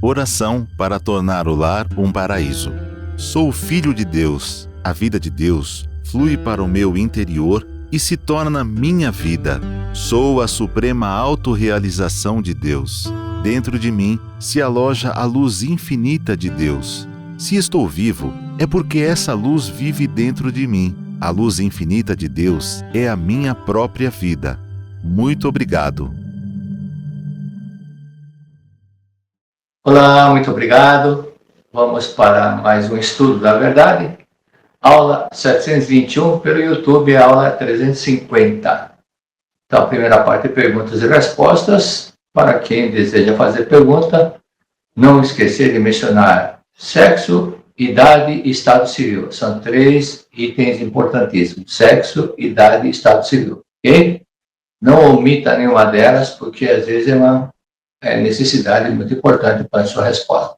Oração para tornar o lar um paraíso. Sou filho de Deus. A vida de Deus flui para o meu interior e se torna minha vida. Sou a suprema autorrealização de Deus. Dentro de mim se aloja a luz infinita de Deus. Se estou vivo, é porque essa luz vive dentro de mim. A luz infinita de Deus é a minha própria vida. Muito obrigado. Olá, muito obrigado. Vamos para mais um estudo da verdade. Aula 721 pelo YouTube, aula 350. Então, a primeira parte, perguntas e respostas. Para quem deseja fazer pergunta, não esquecer de mencionar sexo, idade e estado civil. São 3 itens importantíssimos: sexo, idade e estado civil. Ok? Não omita nenhuma delas, porque às vezes é uma necessidade muito importante para a sua resposta.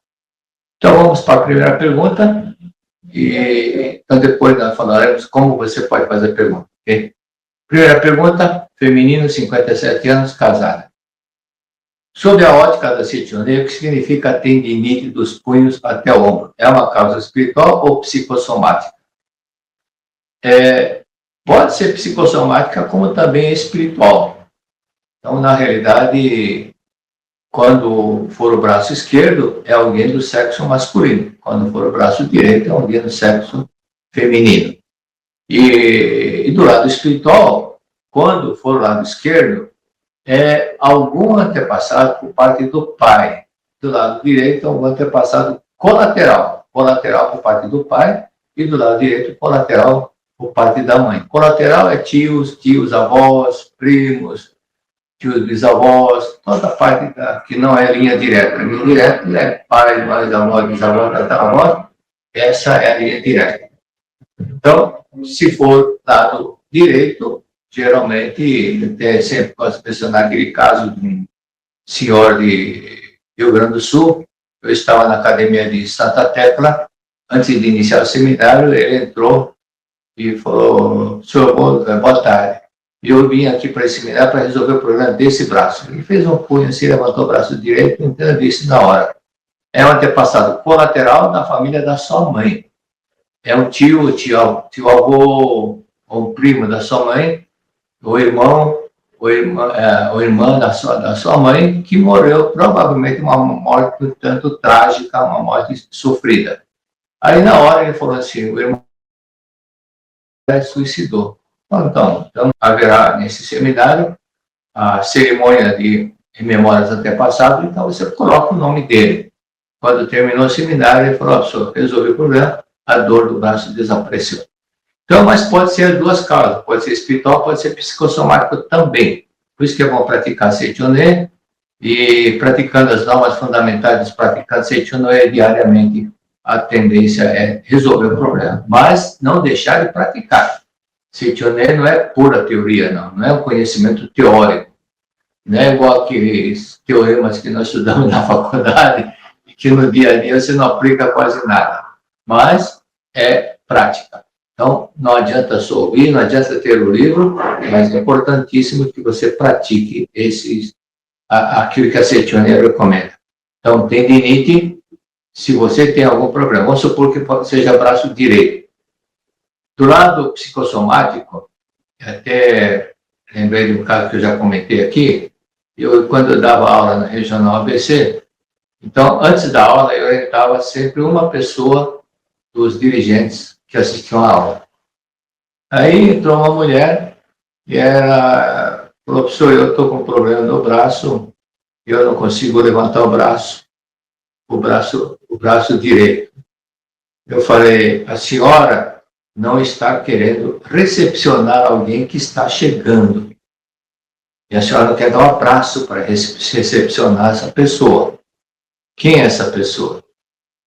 Então, vamos para a primeira pergunta. Então, depois nós falaremos como você pode fazer a pergunta. Okay? Primeira pergunta, feminino, 57 anos, casada. Sob a ótica da Setionê, o que significa tendinite dos punhos até o ombro? É uma causa espiritual ou psicossomática? Pode ser psicossomática, como também espiritual. Então, na realidade, quando for o braço esquerdo, é alguém do sexo masculino. Quando for o braço direito, é alguém do sexo feminino. E do lado espiritual, quando for o lado esquerdo, é algum antepassado por parte do pai. Do lado direito, algum antepassado colateral. Colateral por parte do pai e do lado direito, colateral por parte da mãe. Colateral é tios, avós, primos, tios bisavós, toda a parte que não é linha direta. A linha direta é pai, mãe, avó, bisavó, tataravó. Essa é a linha direta. Então, se for lado direito, geralmente, até sempre posso mencionar aquele caso de um senhor de Rio Grande do Sul. Eu estava na academia de Santa Tecla. Antes de iniciar o seminário, ele entrou e falou: senhor, boa tarde. Eu vim aqui para esse seminário para resolver o problema desse braço. Ele fez um punho assim, levantou o braço direito, então eu disse na hora: é um antepassado colateral da família da sua mãe. É um tio avô, ou um primo da sua mãe, ou irmão, ou irmã da sua mãe, que morreu provavelmente uma morte um tanto trágica, uma morte sofrida. Aí na hora ele falou assim: o irmão suicidou. Então, haverá nesse seminário a cerimônia de memórias antepassadas, então você coloca o nome dele. Quando terminou o seminário, ele falou: senhor, resolvi o problema, a dor do braço desapareceu. Então, mas pode ser as duas causas, pode ser espiritual, pode ser psicossomático também. Por isso que é bom praticar Setionê, e praticando as normas fundamentais dos praticantes Setionê diariamente, a tendência é resolver o problema, mas não deixar de praticar. Setionê não é pura teoria, não é um conhecimento teórico, não é igual aqueles teoremas que nós estudamos na faculdade, que no dia a dia você não aplica quase nada, mas é prática. Então, não adianta só ouvir, não adianta ter o livro, mas é importantíssimo que você pratique aquilo que a Setionê recomenda. Então, tendinite, se você tem algum problema, vamos supor que seja braço direito. Do lado psicossomático, até lembrei de um caso que eu já comentei aqui, quando eu dava aula na Regional ABC, então, antes da aula, eu orientava sempre uma pessoa dos dirigentes que assistiam à aula. Aí entrou uma mulher e ela falou: professor, eu estou com um problema no braço, eu não consigo levantar o braço direito. Eu falei: a senhora não está querendo recepcionar alguém que está chegando. E a senhora não quer dar um abraço para recepcionar essa pessoa. Quem é essa pessoa?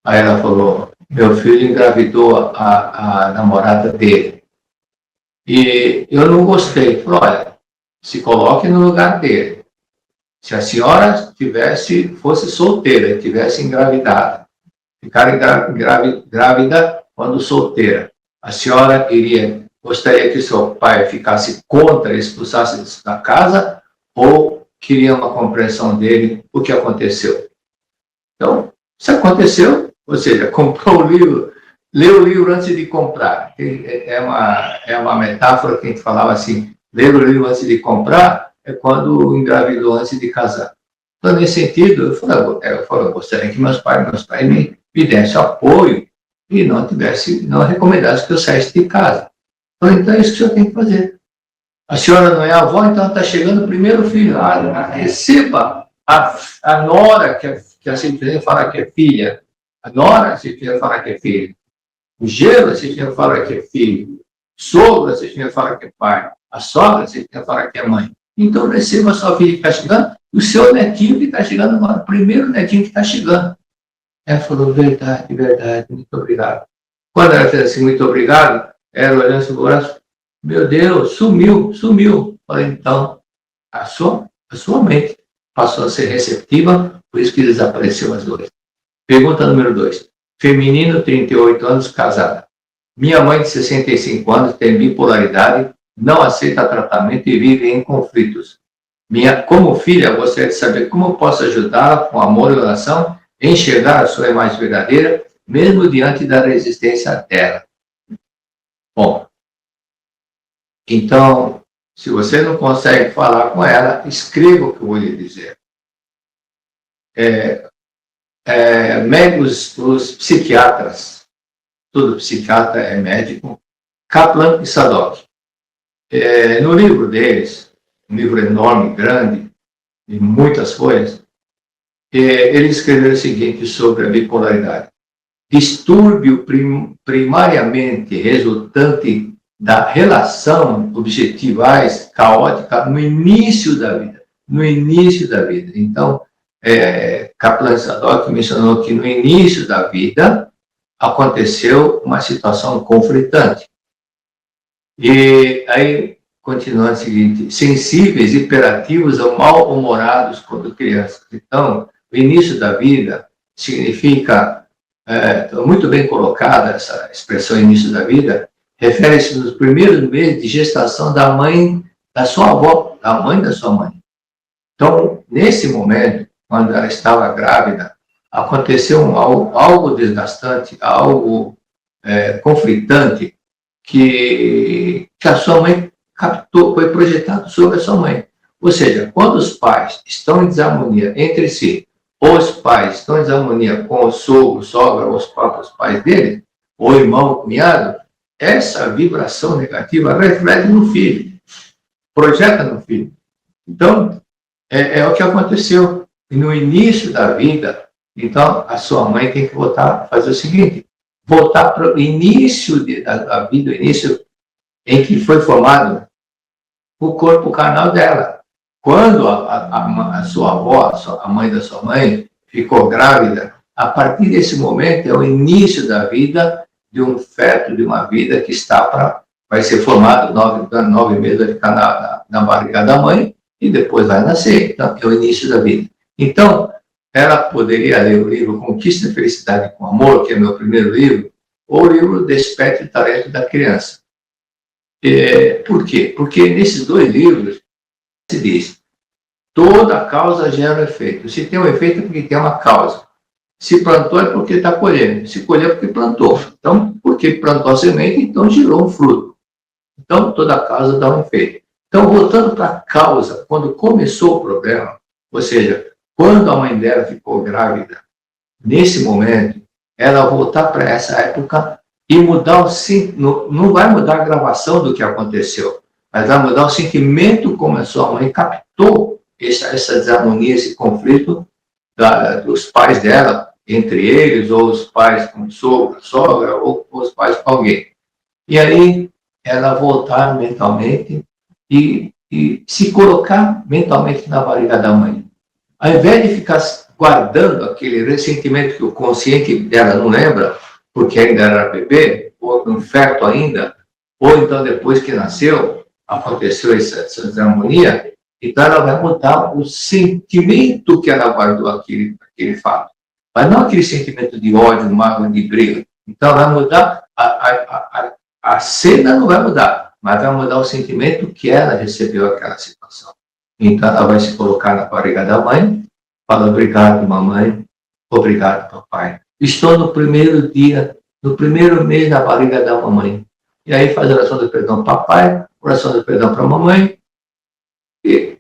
Aí ela falou: meu filho engravidou a namorada dele. E eu não gostei. Falei: olha, se coloque no lugar dele. Se a senhora fosse solteira e tivesse engravidado, ficar grávida quando solteira, a senhora gostaria que seu pai ficasse contra, expulsasse da casa, ou queria uma compreensão dele, o que aconteceu? Então, isso aconteceu, ou seja, comprou o livro, leu o livro antes de comprar. É uma metáfora que a gente falava assim, ler o livro antes de comprar é quando engravidou antes de casar. Então, nesse sentido, eu gostaria que meus pais me dessem apoio e não recomendassem que eu saísse de casa. Então é isso que o senhor tem que fazer. A senhora não é avó, então está chegando o primeiro filho. Receba a nora, que a Cipriana fala que é filha. A nora, a Cipriana fala que é filha. O genro, a Cipriana fala que é filho. Sogro, a Cipriana fala que é pai. A sogra, a Cipriana fala que é mãe. Então receba a sua filha que está chegando, o seu netinho que está chegando agora, o primeiro netinho que está chegando. Ela falou, verdade, verdade, muito obrigado. Quando ela fez assim, muito obrigado, ela olhando assim, meu Deus, sumiu. Falei, então, a sua mente passou a ser receptiva, por isso que desapareceu as dores. Pergunta número 2. Feminino, 38 anos, casada. Minha mãe, de 65 anos, tem bipolaridade, não aceita tratamento e vive em conflitos. Como filha, gostaria de saber como posso ajudá-la com amor e oração, enxergar a sua imagem verdadeira, mesmo diante da resistência dela. Bom, então, se você não consegue falar com ela, escreva o que eu vou lhe dizer. Os psiquiatras, todo psiquiatra é médico, Kaplan e Sadok. No livro deles, um livro enorme, grande, de muitas folhas, eles escreveram o seguinte sobre a bipolaridade. Distúrbio primariamente resultante da relação objetivais caótica no início da vida. Então, Kaplan e Sadok mencionou que no início da vida aconteceu uma situação conflitante. E aí, continuando o seguinte, sensíveis, hiperativos ou mal-humorados quando crianças. Então, o início da vida significa, muito bem colocada essa expressão início da vida, refere-se nos primeiros meses de gestação da mãe da sua avó, da mãe da sua mãe. Então, nesse momento, quando ela estava grávida, aconteceu algo desgastante, algo conflitante, que a sua mãe captou, foi projetado sobre a sua mãe. Ou seja, quando os pais estão em desarmonia entre si, ou os pais estão em desarmonia com o sogro, sogra, ou os próprios pais dele, ou irmão, ou cunhado, essa vibração negativa reflete no filho, projeta no filho. Então, é o que aconteceu. E no início da vida, então, a sua mãe tem que voltar a fazer o seguinte, voltar para o início da vida, o início em que foi formado o corpo carnal dela. Quando a sua avó, a mãe da sua mãe, ficou grávida, a partir desse momento é o início da vida de um feto, de uma vida que vai ser formado 9 meses, vai ficar na barriga da mãe e depois vai nascer. Então, é o início da vida. Então, ela poderia ler o livro Conquista a Felicidade com Amor, que é meu primeiro livro, ou o livro Desperte o Talento da Criança. Por quê? Porque nesses dois livros se diz, toda causa gera um efeito. Se tem um efeito é porque tem uma causa. Se plantou é porque está colhendo. Se colheu é porque plantou. Então, porque plantou a semente, então gerou um fruto. Então, toda causa dá um efeito. Então, voltando para a causa, quando começou o problema, ou seja, quando a mãe dela ficou grávida, nesse momento, ela voltar para essa época e mudar não vai mudar a gravação do que aconteceu, mas vai mudar o sentimento como a sua mãe captou essa desarmonia, esse conflito dos pais dela, entre eles, ou os pais com sogra, ou os pais com alguém. E aí, ela voltar mentalmente e se colocar mentalmente na barriga da mãe. Ao invés de ficar guardando aquele ressentimento que o consciente dela não lembra, porque ainda era bebê, ou no feto ainda, ou então depois que nasceu, aconteceu essa desarmonia, então ela vai mudar o sentimento que ela guardou aquele fato. Mas não aquele sentimento de ódio, mágoa, de briga. Então vai mudar, a cena não vai mudar, mas vai mudar o sentimento que ela recebeu aquela situação. Então ela vai se colocar na barriga da mãe, fala, obrigado, mamãe, obrigado, papai. Estou no primeiro dia, no primeiro mês na barriga da mamãe. E aí faz a oração do perdão para papai, oração do perdão para a mamãe, e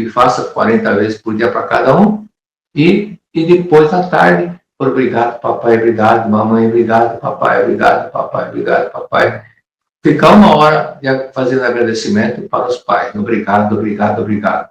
faça 40 vezes por dia para cada um, e depois à tarde, obrigado, papai, obrigado, mamãe, obrigado, papai, obrigado, papai, obrigado, papai. Ficar 1 hora fazendo agradecimento para os pais. Obrigado, obrigado, obrigado.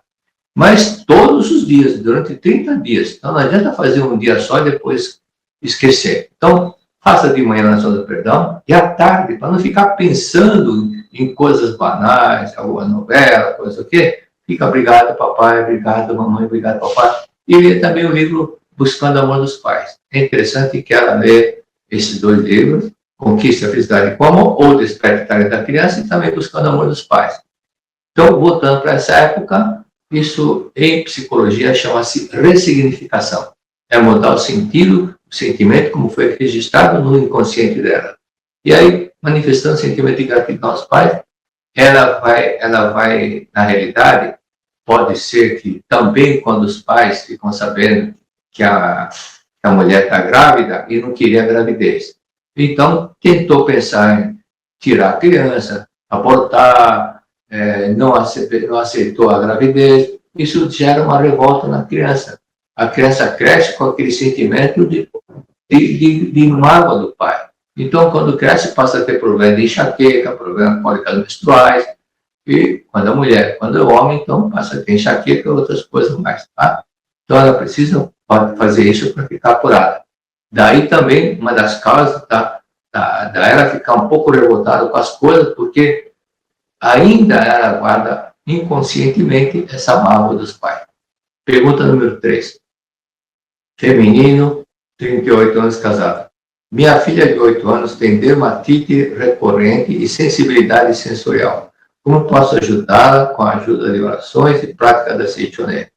Mas todos os dias, durante 30 dias. Então não adianta fazer um dia só e depois esquecer. Então, faça de manhã a oração do perdão e à tarde, para não ficar pensando em coisas banais, alguma novela, coisa o quê. Fica obrigado, papai, obrigado, mamãe, obrigado, papai. E lê também o livro Buscando o Amor dos Pais. É interessante que ela lê esses 2 livros, Conquiste a Felicidade com Amor, ou Despertar da Criança, e também Buscando o Amor dos Pais. Então, voltando para essa época, isso em psicologia chama-se ressignificação. É mudar o sentido, o sentimento, como foi registrado no inconsciente dela. E aí, manifestando o sentimento de gratidão aos pais, ela vai, na realidade, pode ser que também quando os pais ficam sabendo que a mulher está grávida e não queria a gravidez. Então, tentou pensar em tirar a criança, abortar, não aceitou a gravidez. Isso gera uma revolta na criança. A criança cresce com aquele sentimento de mágoa do pai. Então, quando cresce, passa a ter problema de enxaqueca, problema de cólicas menstruais. E quando a mulher, quando é homem, então passa a ter enxaqueca e outras coisas mais. Tá? Então, ela precisa fazer isso para ficar apurada. Daí também, uma das causas da ela ficar um pouco revoltada com as coisas, porque ainda ela guarda inconscientemente essa mágoa dos pais. Pergunta número 3. Feminino, 38 anos, casado. Minha filha de 8 anos tem dermatite recorrente e sensibilidade sensorial. Como posso ajudá-la com a ajuda de orações e prática da Seichoné?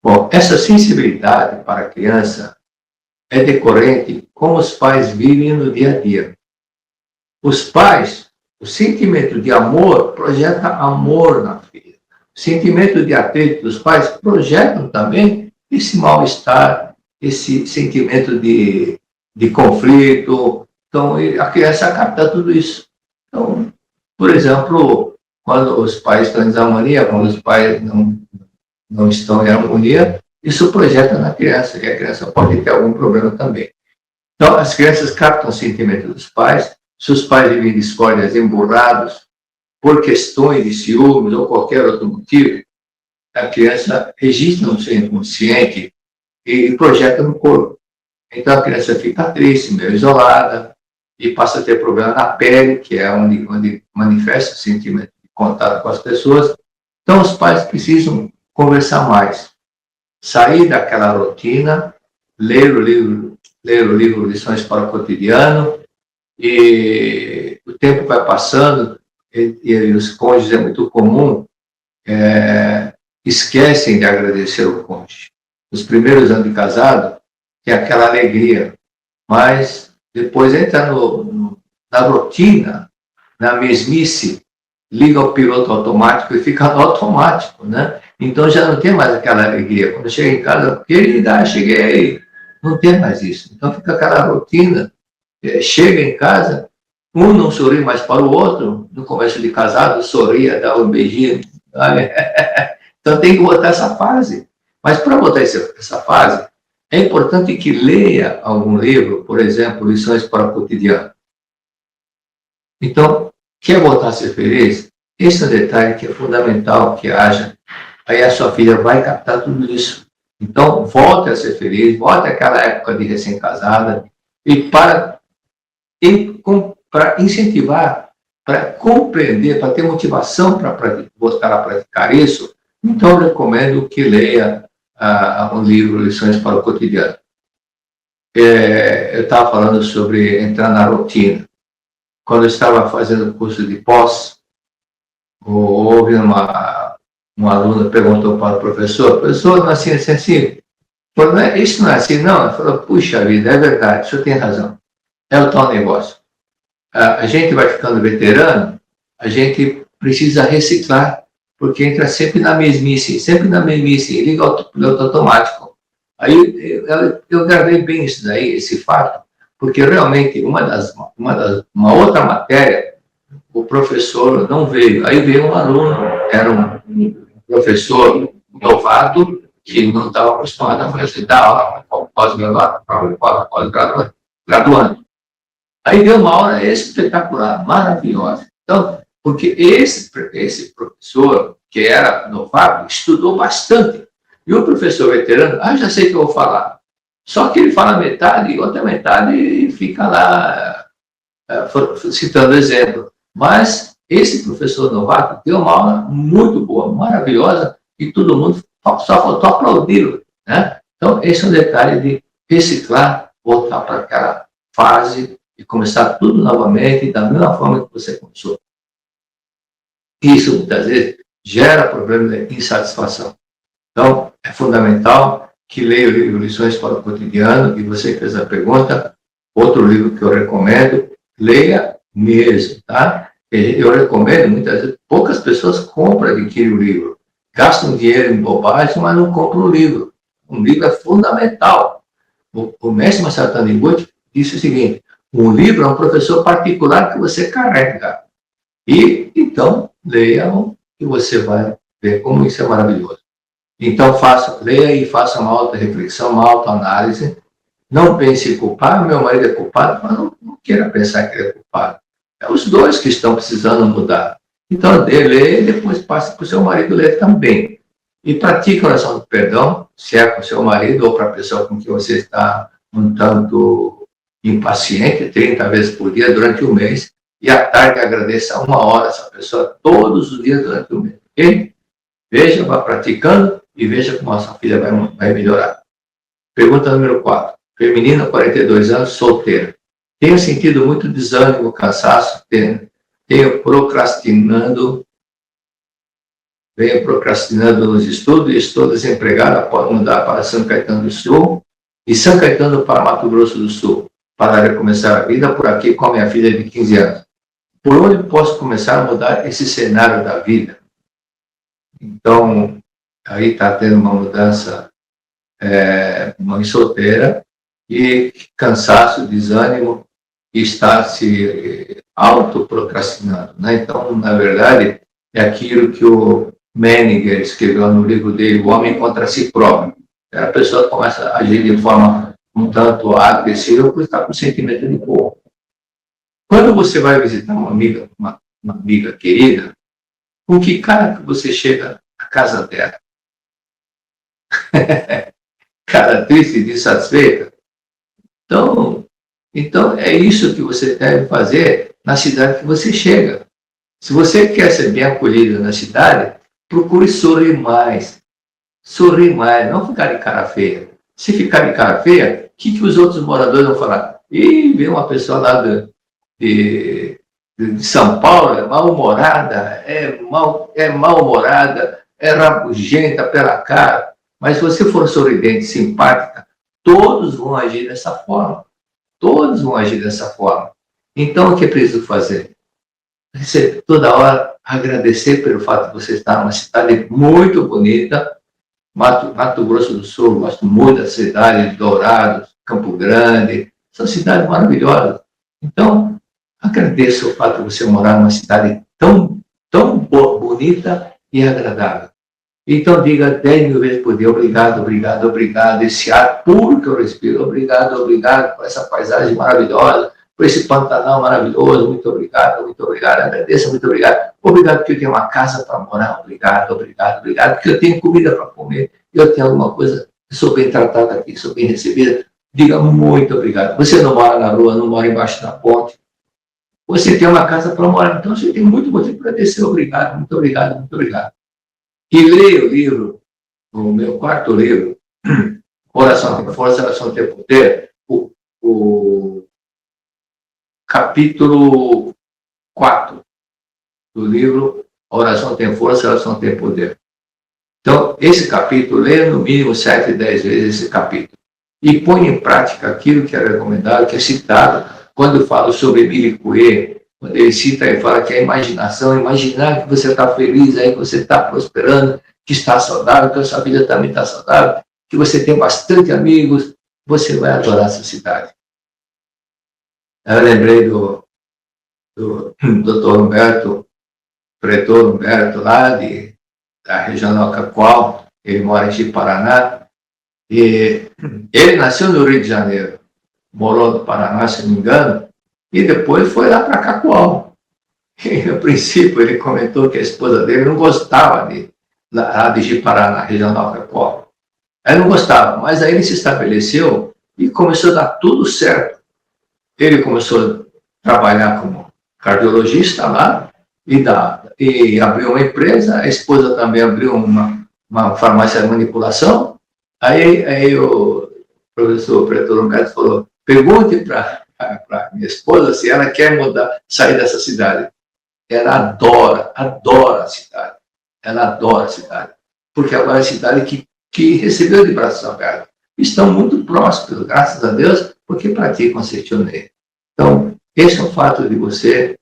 Bom, essa sensibilidade para a criança é decorrente como os pais vivem no dia a dia. Os pais, o sentimento de amor projeta amor na filha. O sentimento de atrito dos pais projetam também esse mal-estar, esse sentimento de conflito. Então, a criança capta tudo isso. Então, por exemplo, quando os pais estão em desarmonia, quando os pais não estão em harmonia, isso projeta na criança, e a criança pode ter algum problema também. Então, as crianças captam o sentimento dos pais. Se os pais vivem discórdias, emburrados, por questões de ciúmes ou qualquer outro motivo, a criança registra no seu inconsciente e projeta no corpo. Então, a criança fica triste, meio isolada, e passa a ter problema na pele, que é onde manifesta o sentimento de contato com as pessoas. Então, os pais precisam conversar mais, sair daquela rotina, ler o livro Lições para o Cotidiano, e o tempo vai passando, e os cônjuges é muito comum, esquecem de agradecer o cônjuge. Nos primeiros anos de casado, tem aquela alegria, mas depois entra na rotina, na mesmice, liga o piloto automático e fica no automático, né? Então já não tem mais aquela alegria. Quando chega em casa, querida, cheguei, não tem mais isso. Então fica aquela rotina, chega em casa, um não sorri mais para o outro, no começo de casado, sorria, dá um beijinho. Então tem que botar essa fase. Mas para botar essa fase, é importante que leia algum livro, por exemplo, Lições para o Cotidiano. Então, quer voltar a ser feliz? Esse é um detalhe que é fundamental que haja. Aí a sua filha vai captar tudo isso. Então, volte a ser feliz, volte àquela época de recém-casada, e para incentivar, para compreender, para ter motivação para voltar a praticar isso, então eu recomendo que leia um livro, Lições para o Cotidiano. Eu estava falando sobre entrar na rotina. Quando eu estava fazendo o curso de pós, houve uma aluna perguntou para o professor, não é assim, é assim? Falou, isso não é assim, não. Ele falou, puxa vida, é verdade, o senhor tem razão. É o tal negócio. A gente vai ficando veterano, a gente precisa reciclar, porque entra sempre na mesmice, liga o piloto automático. Aí eu gravei bem isso daí, esse fato, porque realmente uma outra matéria, o professor não veio. Aí veio um aluno, era um professor novato, que não estava acostumado a fazer dar aula, pós-graduando. Aí deu uma aula espetacular, maravilhosa. Então, porque esse professor, que era novato, estudou bastante. E o professor veterano, já sei o que eu vou falar. Só que ele fala metade e outra metade fica lá citando exemplo. Mas esse professor novato deu uma aula muito boa, maravilhosa, e todo mundo só faltou aplaudir, né? Então, esse é um detalhe de reciclar, voltar para aquela fase e começar tudo novamente da mesma forma que você começou. Isso, muitas vezes, gera problema de insatisfação. Então, é fundamental que leia o livro Lições para o Cotidiano, e você que fez a pergunta, outro livro que eu recomendo, leia mesmo, tá? Eu recomendo, muitas vezes, poucas pessoas compram, adquirem o livro, gastam dinheiro em bobagem, mas não compram o livro. Um livro é fundamental. O mestre Masaru Taniguchi disse o seguinte: um livro é um professor particular que você carrega. E, então, leia-o e você vai ver como isso é maravilhoso. Então, leia e faça uma auto-reflexão, uma autoanálise. Não pense em culpar, meu marido é culpado, mas não queira pensar que ele é culpado. É os dois que estão precisando mudar. Então, leia e depois passe para o seu marido ler também. E pratique a oração do perdão, se é com o seu marido ou para a pessoa com quem você está um tanto impaciente, 30 vezes por dia durante o mês, e à tarde agradeça 1 hora essa pessoa todos os dias durante o mês. Ok? Veja, vá praticando e veja como a sua filha vai melhorar. Pergunta número 4. Feminina, 42 anos, solteira. Tenho sentido muito desânimo, cansaço, venho procrastinando nos estudos e estou desempregada após mudar para São Caetano do Sul e São Caetano para Mato Grosso do Sul, para recomeçar a vida por aqui com a minha filha de 15 anos. Por onde posso começar a mudar esse cenário da vida? Então, aí está tendo uma mudança, mãe solteira, e cansaço, desânimo, e está se autoprocrastinando, né? Então, na verdade, é aquilo que o Menninger escreveu no livro dele, O Homem contra Si Próprio. A pessoa começa a agir de forma um tanto agressiva porque está com sentimento de culpa. Quando você vai visitar uma amiga querida, com que cara que você chega à casa dela? Cara triste e insatisfeita? Então, é isso que você deve fazer na cidade que você chega. Se você quer ser bem acolhido na cidade, procure sorrir mais. Sorrir mais, não ficar de cara feia. Se ficar de cara feia, o que os outros moradores vão falar? Ih, vem uma pessoa lá de São Paulo, é mal-humorada, é rabugenta pela cara. Mas se você for sorridente, simpática, todos vão agir dessa forma. Todos vão agir dessa forma. Então, o que é preciso fazer? Você, toda hora, agradecer pelo fato de você estar numa cidade muito bonita. Mato Grosso do Sul, gosto muito da cidade de Dourados, Campo Grande. São cidades maravilhosas. Então, agradeça o fato de você morar numa cidade tão bonita e agradável. Então, diga 10 mil vezes por dia, obrigado, obrigado, obrigado, esse ar puro que eu respiro, obrigado, obrigado por essa paisagem maravilhosa, por esse Pantanal maravilhoso, muito obrigado, agradeça, muito obrigado. Obrigado porque eu tenho uma casa para morar, obrigado, obrigado, obrigado, porque eu tenho comida para comer, eu tenho alguma coisa, sou bem tratada aqui, sou bem recebida, diga muito obrigado. Você não mora na rua, não mora embaixo da ponte, você tem uma casa para morar, então você tem muito motivo para dizer obrigado, muito obrigado, muito obrigado. E leia o livro, o meu quarto livro, Oração tem Força, Oração tem Poder, o capítulo 4 do livro Oração tem Força, Oração tem Poder. Então, esse capítulo, leia no mínimo 7, 10 vezes esse capítulo. E põe em prática aquilo que é recomendado, que é citado quando eu falo sobre Emile Coué. Quando ele cita e fala que a imaginação, imaginar que você está feliz, aí que você está prosperando, que está saudável, que a sua vida também está saudável, que você tem bastante amigos, você vai adorar essa cidade. Eu lembrei do Dr. Humberto, pretor Humberto, lá da Regional Cacoal, ele mora em Paraná, e ele nasceu no Rio de Janeiro, morou no Paraná, se não me engano, e depois foi lá para Cacoal. E, no princípio, ele comentou que a esposa dele não gostava de Ji-Paraná, na Regional Cacoal. Ela não gostava, mas aí ele se estabeleceu e começou a dar tudo certo. Ele começou a trabalhar como cardiologista lá e abriu uma empresa, a esposa também abriu uma farmácia de manipulação. Aí o professor Pretor Humberto falou, pergunte para minha esposa se ela quer sair dessa cidade. Ela adora a cidade. Ela adora a cidade. Porque agora é a cidade que recebeu de braços abertos. Estão muito próximos, graças a Deus, porque praticam a Setionei. Então, esse é o fato de você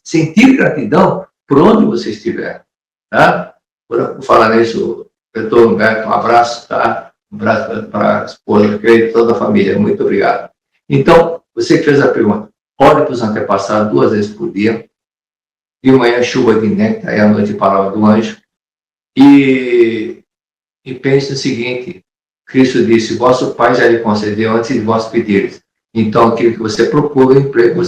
sentir gratidão por onde você estiver. Tá? Por falar nisso, Pretor Humberto, um abraço, tá? Um abraço para a esposa, e toda a família. Muito obrigado. Então, você que fez a pergunta, ore para os antepassados 2 vezes por dia. De manhã, chuva de néctar, e à noite, palavra do anjo. E pense no seguinte, Cristo disse, vosso Pai já lhe concedeu antes de vós pedires. Então, aquilo que você procura, o emprego,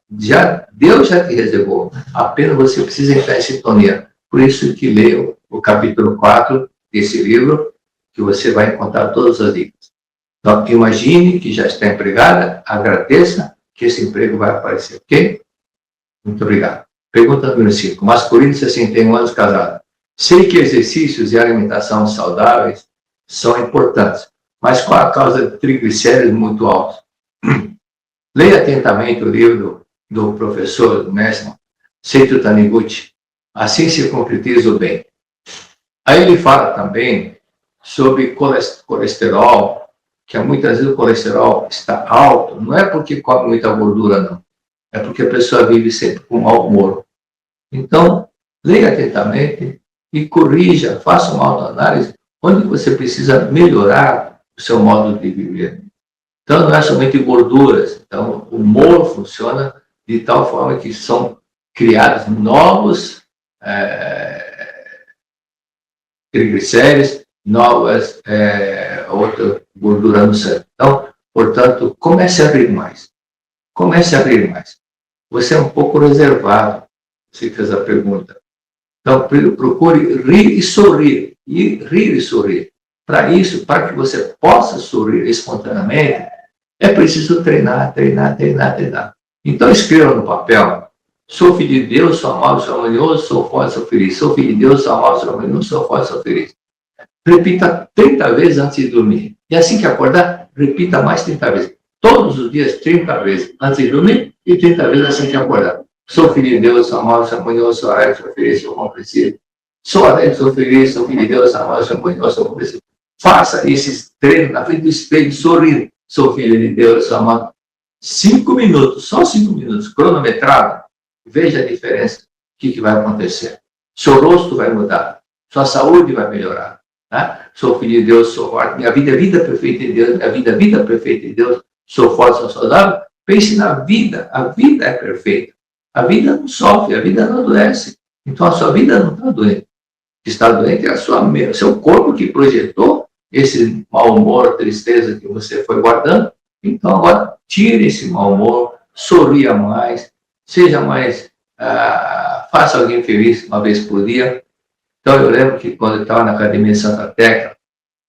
Deus já te reservou. Apenas você precisa entrar em sintonia. Por isso que leio o capítulo 4 desse livro, que você vai encontrar todas as dicas. Então, imagine que já está empregada, agradeça que esse emprego vai aparecer, ok? Muito obrigado. Pergunta número 5. Masculino, 61 anos, casado. Sei que exercícios e alimentação saudáveis são importantes, mas qual a causa de triglicéridos muito altos? Leia atentamente o livro do professor, do mestre Seito Taniguchi, Assim se concretiza o bem. Aí ele fala também sobre colesterol, que muitas vezes o colesterol está alto, não é porque come muita gordura, não. É porque a pessoa vive sempre com mau humor. Então, leia atentamente e corrija, faça uma autoanálise onde você precisa melhorar o seu modo de viver. Então, não é somente gorduras. Então, o humor funciona de tal forma que são criados novos triglicéridos, novas outra gordura no sangue. Então, portanto, comece a rir mais. Comece a rir mais. Você é um pouco reservado, você fez a pergunta. Então, procure rir e sorrir. E rir e sorrir. Para isso, para que você possa sorrir espontaneamente, é preciso treinar. Então, escreva no papel: sou filho de Deus, sou amado, sou harmonioso, sou forte, sou feliz. Sou filho de Deus, sou amado, sou harmonioso, sou forte, sou feliz. Repita 30 vezes antes de dormir. E assim que acordar, repita mais 30 vezes. Todos os dias, 30 vezes antes de dormir e 30 vezes assim que acordar. Sou filho de Deus, sou amado, sou harmonioso, sou alegre, sou feliz, sou compreensivo. Sou alegre, sou feliz, sou filho de Deus, sou amado, sou harmonioso, sou compreensivo. Faça esses treinos na frente do espelho, sorrindo. Sou filho de Deus, sou amado. 5 minutos, só 5 minutos, cronometrado. Veja a diferença. O que vai acontecer? Seu rosto vai mudar. Sua saúde vai melhorar. Tá? Sou filho de Deus, sou forte. Minha vida é vida perfeita em Deus. Minha vida é vida perfeita em Deus. Sou forte, sou saudável. Pense na vida. A vida é perfeita. A vida não sofre, a vida não adoece. Então, a sua vida não está doente. O que está doente é o seu corpo que projetou esse mau humor, tristeza que você foi guardando. Então, agora, tire esse mau humor, sorria mais, seja mais, faça alguém feliz uma vez por dia. Então, eu lembro que quando eu estava na Academia de Santa Tecla,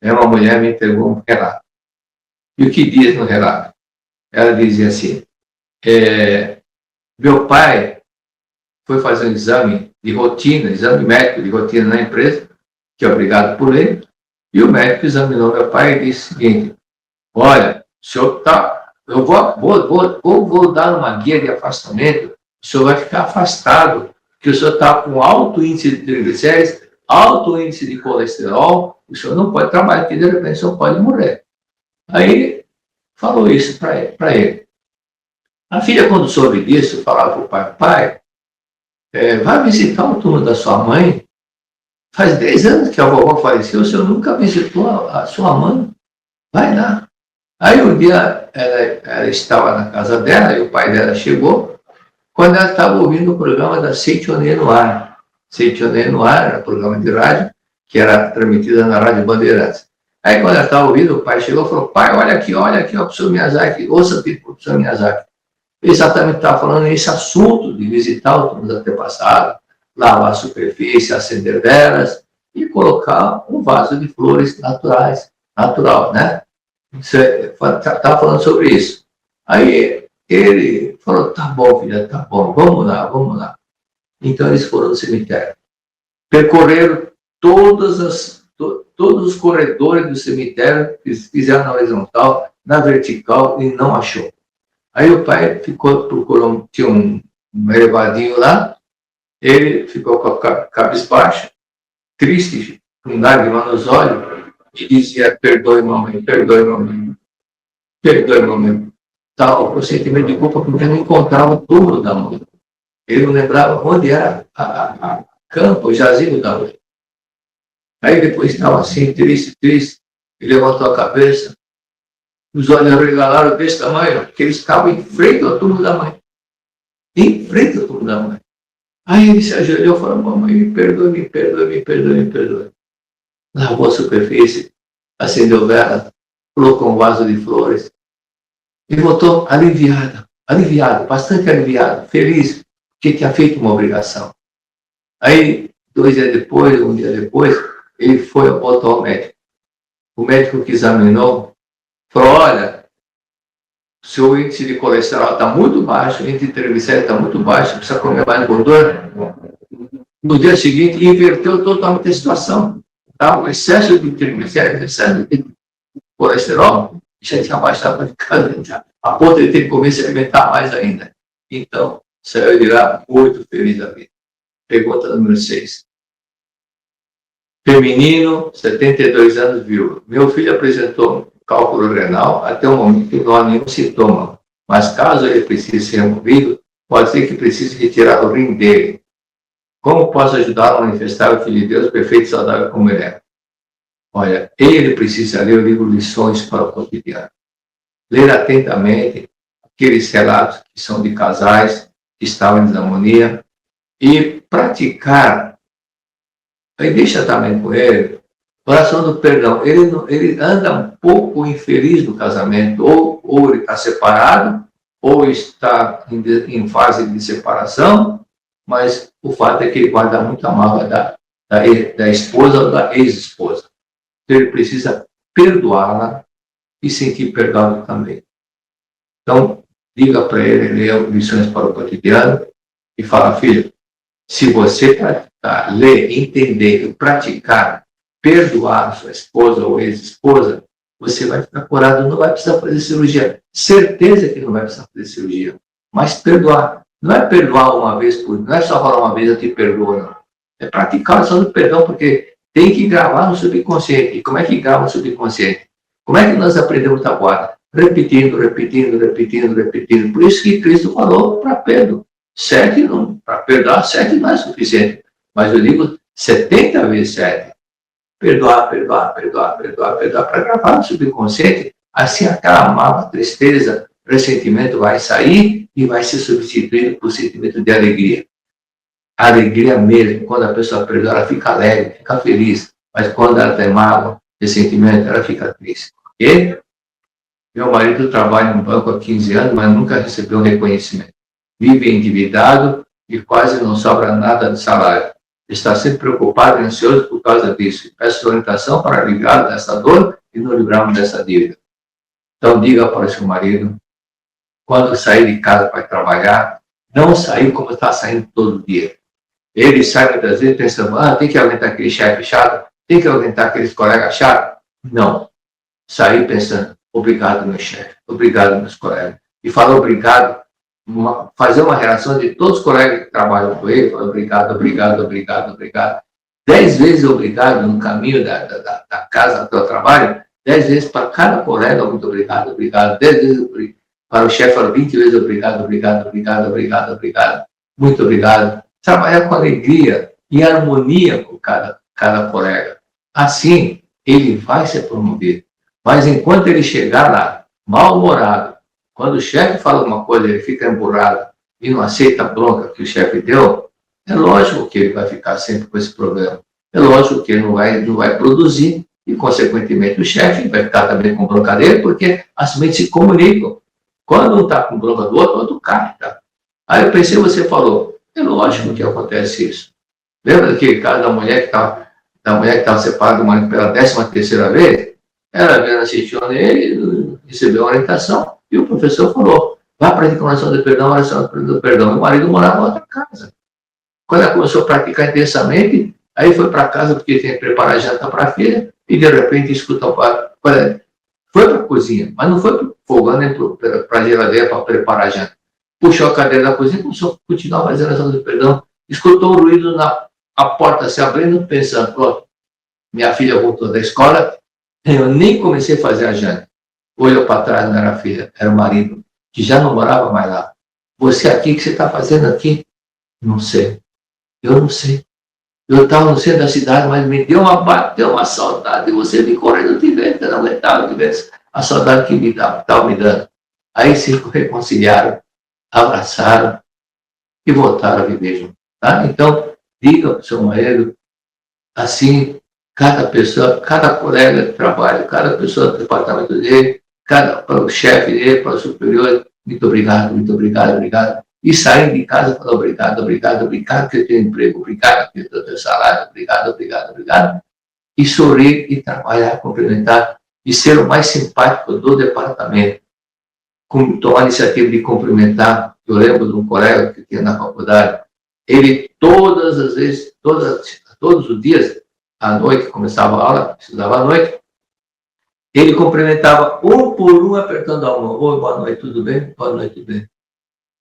uma mulher me entregou um relato. E o que diz no relato? Ela dizia assim, meu pai foi fazer um exame de rotina, exame médico de rotina na empresa, que é obrigado por lei, e o médico examinou meu pai e disse o seguinte: olha, o senhor está, eu vou dar uma guia de afastamento, o senhor vai ficar afastado, porque o senhor está com alto índice de triglicéridos, alto índice de colesterol, o senhor não pode trabalhar, porque de repente o senhor pode morrer. Aí falou isso para ele. A filha, quando soube disso, falava para o pai: pai, vai visitar o túmulo da sua mãe, faz 10 anos que a vovó faleceu, o senhor nunca visitou a sua mãe? Vai lá. Aí um dia ela estava na casa dela e o pai dela chegou, quando ela estava ouvindo o programa da Seitonê no ar. Seitonê no ar era um programa de rádio que era transmitida na Rádio Bandeirantes. Aí quando ela estava ouvindo, o pai chegou e falou: pai, olha aqui, ó, professor Miyazaki, ouça aqui, professor Miyazaki. Ele exatamente estava falando nesse assunto de visitar os túmulos antepassados, lavar a superfície, acender velas e colocar um vaso de flores natural, né? Estava falando sobre isso. Aí ele falou: tá bom, filha, tá bom, vamos lá. Então eles foram no cemitério. Percorreram todos os corredores do cemitério, fizeram na horizontal, na vertical e não achou. Aí o pai procurou, tinha um elevadinho lá, ele ficou com a cabisbaixa, triste, com lágrimas nos olhos, e dizia: perdoe, mamãe. Tal, o sentimento de culpa porque não encontrava o túmulo da mãe. Ele não lembrava onde era a campo, o jazigo da mãe. Aí depois estava assim, triste, ele levantou a cabeça, os olhos arregalaram desse tamanho, porque eles estavam em frente ao túmulo da mãe. Aí ele se ajoelhou e falou: mamãe, me perdoe. Lavou a superfície, acendeu vela, colocou um vaso de flores e voltou aliviado, bastante aliviado, feliz, porque tinha feito uma obrigação. Aí, um dia depois, ele voltou ao médico. O médico que examinou falou: olha, seu índice de colesterol está muito baixo, o índice de triglicéridos está muito baixo, precisa comer mais gordura. No dia seguinte, inverteu totalmente a situação. Tá? O excesso de triglicéridos, excesso de colesterol, já tinha baixado a ponto de ter que comer e se alimentar mais ainda. Então, saiu de lá muito feliz da vida. Pergunta número 6. Feminino, 72 anos, viúva. Meu filho apresentou cálculo renal até o momento que não há nenhum sintoma, mas caso ele precise ser removido, pode ser que precise retirar o rim dele. Como posso ajudá-lo a manifestar o Filho de Deus perfeito e saudável como ele é? Olha, ele precisa ler o livro Lições para o Cotidiano. Ler atentamente aqueles relatos que são de casais que estavam em desarmonia e praticar. Aí deixa também com ele oração do perdão. Ele anda um pouco infeliz no casamento, ou ele está separado, ou está em fase de separação, mas o fato é que ele guarda muita mágoa da esposa ou da ex-esposa. Então ele precisa perdoá-la e sentir perdão também. Então, diga para ele, ler Lições para o Cotidiano e fala: filho, se você praticar, ler, entender e praticar, perdoar sua esposa ou ex-esposa, você vai ficar curado, não vai precisar fazer cirurgia. Certeza que não vai precisar fazer cirurgia, mas perdoar. Não é perdoar uma vez por não é só falar uma vez eu te perdoo, não. É praticar a oração do perdão, porque tem que gravar no subconsciente. E como é que grava no subconsciente? Como é que nós aprendemos tabuada? Repetindo. Por isso que Cristo falou para Pedro: 7 não, para perdoar 7 não é suficiente. Mas eu digo 70 vezes 7. Perdoar, para gravar no subconsciente. Assim aquela mágoa, tristeza, ressentimento vai sair e vai ser substituído por sentimento de alegria. A alegria mesmo, quando a pessoa perdoa, ela fica alegre, fica feliz. Mas quando ela tem mágoa, ressentimento, ela fica triste. E meu marido trabalha no banco há 15 anos, mas nunca recebeu reconhecimento. Vive endividado e quase não sobra nada de salário. Está sempre preocupado e ansioso por causa disso. Peço orientação para livrar dessa dor e nos livrarmos dessa dívida. Então diga para o seu marido, quando sair de casa para trabalhar, não sair como está saindo todo dia. Ele sai muitas vezes pensando: tem que aguentar aquele chefe chato, tem que aguentar aqueles colegas chatos. Não. Sair pensando: obrigado, meu chefe, obrigado, meus colegas. E falar obrigado, fazer uma relação de todos os colegas que trabalham com ele, falar obrigado. 10 vezes obrigado no caminho da casa até o trabalho, 10 vezes para cada colega, muito obrigado. 10 vezes para o chefe, 20 vezes obrigado. Muito obrigado. Trabalhar com alegria, em harmonia com cada cada colega. Assim, ele vai ser promovido. Mas enquanto ele chegar lá, mal-humorado, quando o chefe fala alguma coisa, ele fica emburrado e não aceita a bronca que o chefe deu, é lógico que ele vai ficar sempre com esse problema. É lógico que ele não vai produzir e, consequentemente, o chefe vai ficar também com bronca dele, porque as mentes se comunicam. Quando um está com bronca do outro, o outro capta. Aí eu pensei, você falou, é lógico que acontece isso. Lembra daquele caso da mulher que estava separada do marido pela 13ª vez? Ela veio assistir nele, recebeu uma orientação, e o professor falou, vá praticar oração de perdão, oração de perdão. Meu marido morava em outra casa. Quando ela começou a praticar intensamente, aí foi para casa porque tinha que preparar a janta para a filha, e de repente escuta o pai. Foi para a cozinha, mas não foi para o fogão nem para a geladeira para preparar a janta. Puxou a cadeira da cozinha e começou a continuar fazendo a oração de perdão. Escutou um ruído a porta se abrindo, pensando, pronto, minha filha voltou da escola, eu nem comecei a fazer a janta. Olhou para trás, não era a filha, era o marido, que já não morava mais lá. Você aqui, o que você está fazendo aqui? Não sei. Eu não sei. Eu estava no centro da cidade, mas me deu uma saudade de você me correndo de vento, não aguentava de vento. A saudade que estava me dando. Aí se reconciliaram, abraçaram e voltaram a viver juntos. Tá? Então, diga para o seu marido, assim, cada pessoa, cada colega de trabalho, cada pessoa do departamento dele, para o chefe dele, para o superior, muito obrigado, obrigado. E sair de casa falando obrigado que eu tenho emprego, obrigado que eu tenho salário, obrigado. E sorrir e trabalhar, cumprimentar e ser o mais simpático do departamento. Tomar a iniciativa de cumprimentar. Eu lembro de um colega que tinha na faculdade, ele todas as vezes, todos os dias, à noite, começava a aula, estudava à noite, ele cumprimentava um por um, apertando a mão. Oi, boa noite, tudo bem? Boa noite, tudo bem.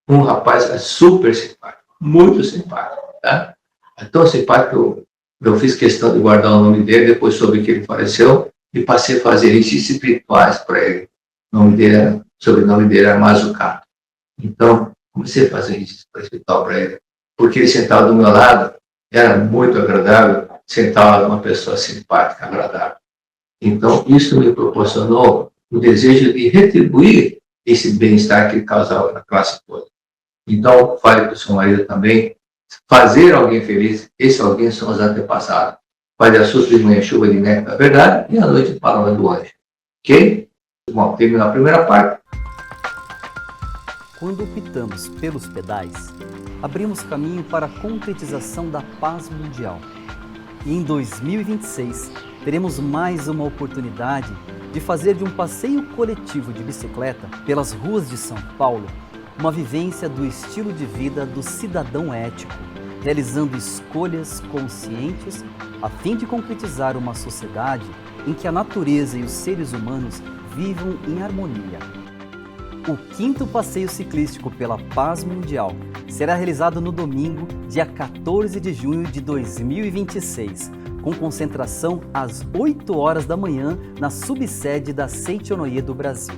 Um rapaz super simpático, muito simpático, tá? É tão simpático que eu fiz questão de guardar o nome dele, depois soube que ele faleceu, e passei a fazer exercícios espirituais para ele. O sobrenome dele era Mazucato. Então, comecei a fazer exercício espiritual para ele, porque ele sentava do meu lado, era muito agradável, sentava uma pessoa simpática, agradável. Então, isso me proporcionou o desejo de retribuir esse bem-estar que ele causava na classe toda. Então, fale para o seu marido também, fazer alguém feliz, esse alguém são os antepassados. Fale a sua de manhã chuva de neve da verdade e à noite palavra do anjo. Ok? Bom, terminou a primeira parte. Quando optamos pelos pedais, abrimos caminho para a concretização da paz mundial. E em 2026, teremos mais uma oportunidade de fazer de um passeio coletivo de bicicleta pelas ruas de São Paulo uma vivência do estilo de vida do cidadão ético, realizando escolhas conscientes a fim de concretizar uma sociedade em que a natureza e os seres humanos vivam em harmonia. O 5º Passeio Ciclístico pela Paz Mundial será realizado no domingo, dia 14 de junho de 2026, com concentração às 8 horas da manhã na subsede da Seitonoye do Brasil.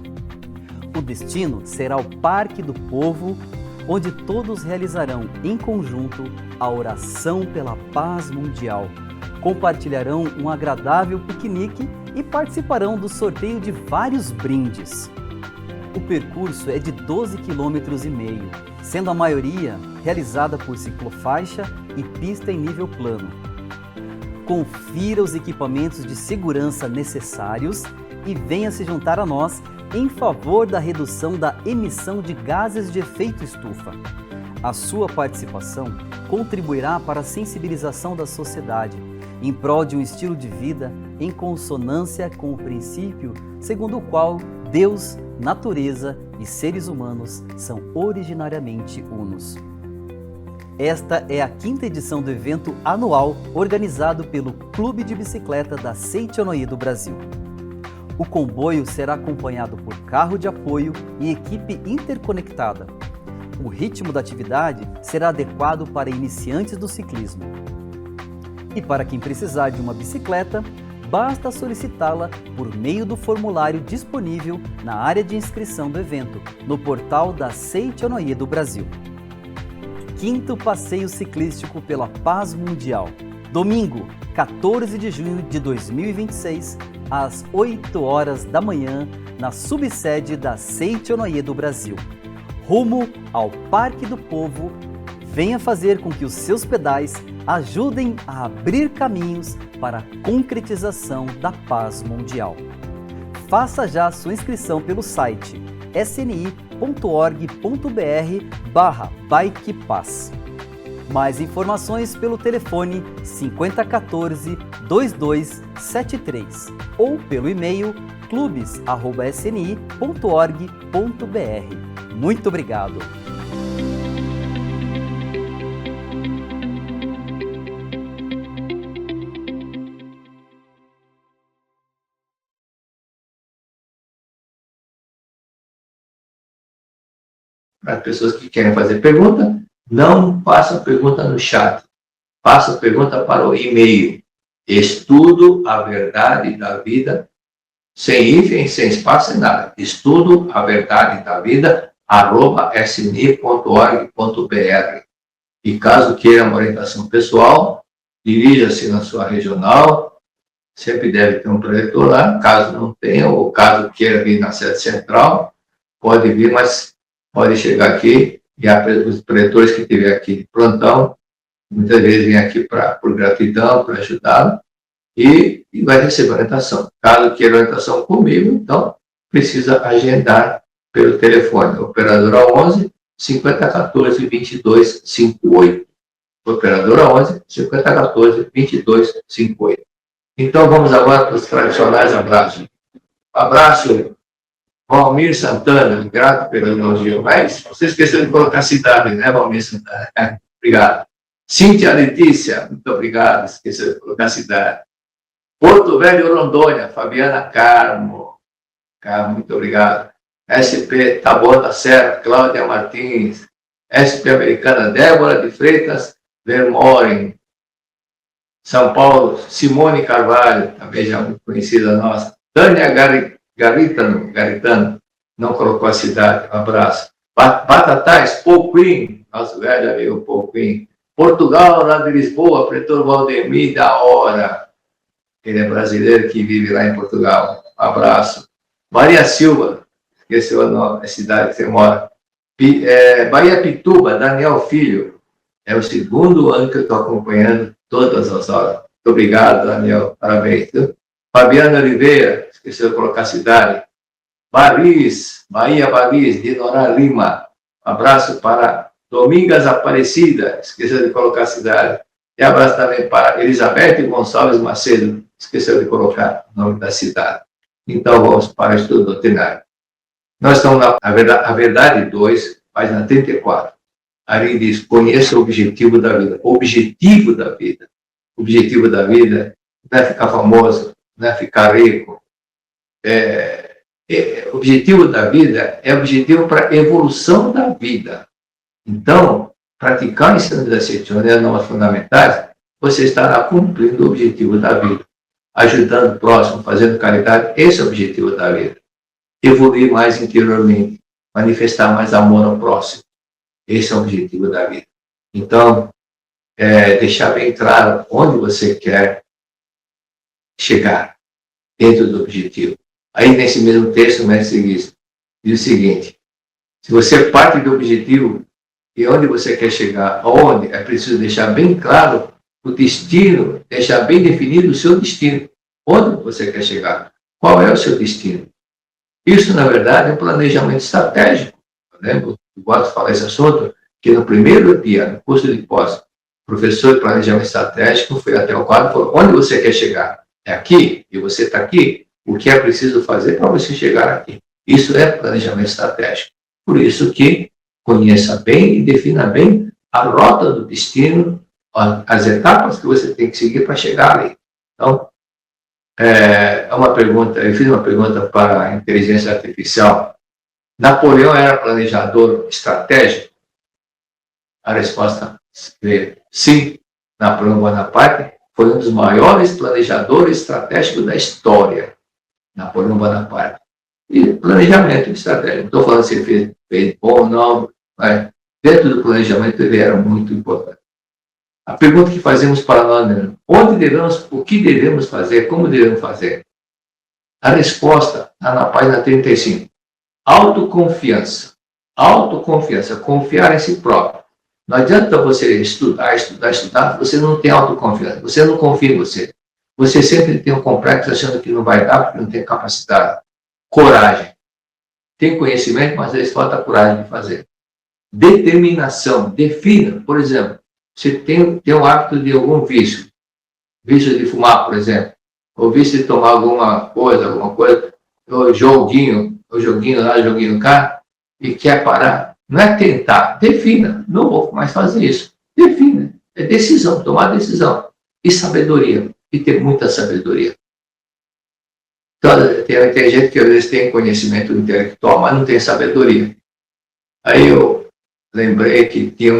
O destino será o Parque do Povo, onde todos realizarão em conjunto a oração pela paz mundial, compartilharão um agradável piquenique e participarão do sorteio de vários brindes. O percurso é de 12,5 km, sendo a maioria realizada por ciclofaixa e pista em nível plano. Confira os equipamentos de segurança necessários e venha se juntar a nós em favor da redução da emissão de gases de efeito estufa. A sua participação contribuirá para a sensibilização da sociedade, em prol de um estilo de vida em consonância com o princípio segundo o qual Deus, natureza e seres humanos são originariamente unos. Esta é a 5ª edição do evento anual organizado pelo Clube de Bicicleta da Seitonoye do Brasil. O comboio será acompanhado por carro de apoio e equipe interconectada. O ritmo da atividade será adequado para iniciantes do ciclismo. E para quem precisar de uma bicicleta, basta solicitá-la por meio do formulário disponível na área de inscrição do evento, no portal da Seitonoye do Brasil. 5º Passeio Ciclístico pela Paz Mundial, domingo, 14 de junho de 2026, às 8 horas da manhã, na subsede da Seitonoye do Brasil. Rumo ao Parque do Povo, venha fazer com que os seus pedais ajudem a abrir caminhos para a concretização da paz mundial. Faça já sua inscrição pelo site sni.org.br/bikepaz. Mais informações pelo telefone 5014-2273 ou pelo e-mail clubes@sni.org.br. Muito obrigado! Para as pessoas que querem fazer pergunta, não faça pergunta no chat. Faça pergunta para o e-mail. Estudo a verdade da vida, sem hífen, sem espaço, sem nada. Estudo a verdade da vida, @sni.org.br. E caso queira uma orientação pessoal, dirija-se na sua regional. Sempre deve ter um preletor lá. Caso não tenha, ou caso queira vir na sede central, pode vir, mas pode chegar aqui, e os preletores que estiver aqui de plantão, muitas vezes vêm aqui por gratidão, para ajudá-lo, e vai receber orientação. Caso queira orientação comigo, então precisa agendar pelo telefone. Operadora 11 5014 2258. Operadora 11 5014 2258. Então vamos agora para os tradicionais abraços. Abraço, Valmir Santana, grato pelo elogio. Mas você esqueceu de colocar a cidade, né, Valmir Santana? Obrigado. Cíntia Letícia, muito obrigado. Esqueceu de colocar a cidade. Porto Velho, Rondônia, Fabiana Carmo. Carmo, muito obrigado. SP Taboão da Serra, Cláudia Martins. SP Americana, Débora de Freitas Vermoren. São Paulo, Simone Carvalho, também já muito conhecida nossa. Tânia Garitano, não colocou a cidade, um abraço. Batatais, Paul Queen, nosso velho amigo Paul Queen. Portugal, lá de Lisboa, pretor Valdemir da Hora. Ele é brasileiro que vive lá em Portugal. Um abraço. Maria Silva, esqueceu a cidade que você mora. Bahia Pituba, Daniel Filho. É o segundo ano que eu estou acompanhando todas as horas. Muito obrigado, Daniel. Parabéns. Fabiana Oliveira, esqueceu de colocar a cidade. Baris, Bahia Baris, Dinorá Lima. Um abraço para Domingas Aparecida, esqueceu de colocar a cidade. E abraço também para Elizabeth Gonçalves Macedo, esqueceu de colocar o nome da cidade. Então vamos para o estudo doutrinário. Nós estamos na A Verdade 2, página 34. Ali diz: conheça o objetivo da vida. O objetivo da vida. O objetivo da vida não é ficar famoso, não é ficar rico. O objetivo da vida é o objetivo para a evolução da vida. Então, praticar o ensino da Seitonoye, as normas fundamentais, você estará cumprindo o objetivo da vida. Ajudando o próximo, fazendo caridade, esse é o objetivo da vida. Evoluir mais interiormente, manifestar mais amor ao próximo. Esse é o objetivo da vida. Então, deixar bem claro onde você quer chegar dentro do objetivo. Aí, nesse mesmo texto, o mestre diz o seguinte: se você parte do objetivo e onde você quer chegar, aonde, é preciso deixar bem claro o destino, deixar bem definido o seu destino. Onde você quer chegar? Qual é o seu destino? Isso, na verdade, é um planejamento estratégico. Eu lembro, eu gosto de falar esse assunto, que no primeiro dia, no curso de pós, o professor de planejamento estratégico foi até o quadro e falou: onde você quer chegar? É aqui? E você está aqui? O que é preciso fazer para você chegar aqui? Isso é planejamento estratégico. Por isso que conheça bem e defina bem a rota do destino, as etapas que você tem que seguir para chegar ali. Então, eu fiz uma pergunta para a inteligência artificial. Napoleão era planejador estratégico? A resposta é sim. Napoleão Bonaparte foi um dos maiores planejadores estratégicos da história. Napoleão Bonaparte. E planejamento estratégico. Não estou falando se ele fez bom ou não, mas dentro do planejamento ele era muito importante. A pergunta que fazemos para nós mesmos: onde devemos, o que devemos fazer, como devemos fazer? A resposta está na página 35. Autoconfiança. Autoconfiança, confiar em si próprio. Não adianta você estudar, você não tem autoconfiança, você não confia em você. Você sempre tem um complexo achando que não vai dar porque não tem capacidade. Coragem. Tem conhecimento, mas às vezes falta coragem de fazer. Determinação. Defina. Por exemplo, você tem um hábito de algum vício. Vício de fumar, por exemplo. Ou vício de tomar alguma coisa, ou joguinho cá, e quer parar. Não é tentar. Defina. Não vou mais fazer isso. Defina. É decisão, tomar decisão. E sabedoria. E ter muita sabedoria. Então, tem gente que às vezes tem conhecimento intelectual, mas não tem sabedoria. Aí eu lembrei que tinha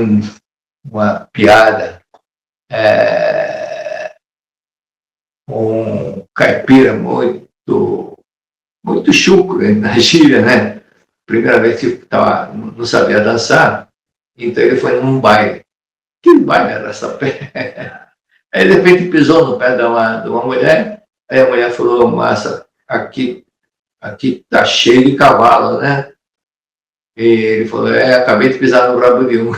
uma piada, um caipira muito chucro na gíria, né? Primeira vez que não sabia dançar, então ele foi num baile. Que baile era essa pé? Aí de repente pisou no pé de uma mulher, aí a mulher falou: massa, aqui tá cheio de cavalo, né? E ele falou: acabei de pisar no rabo de um.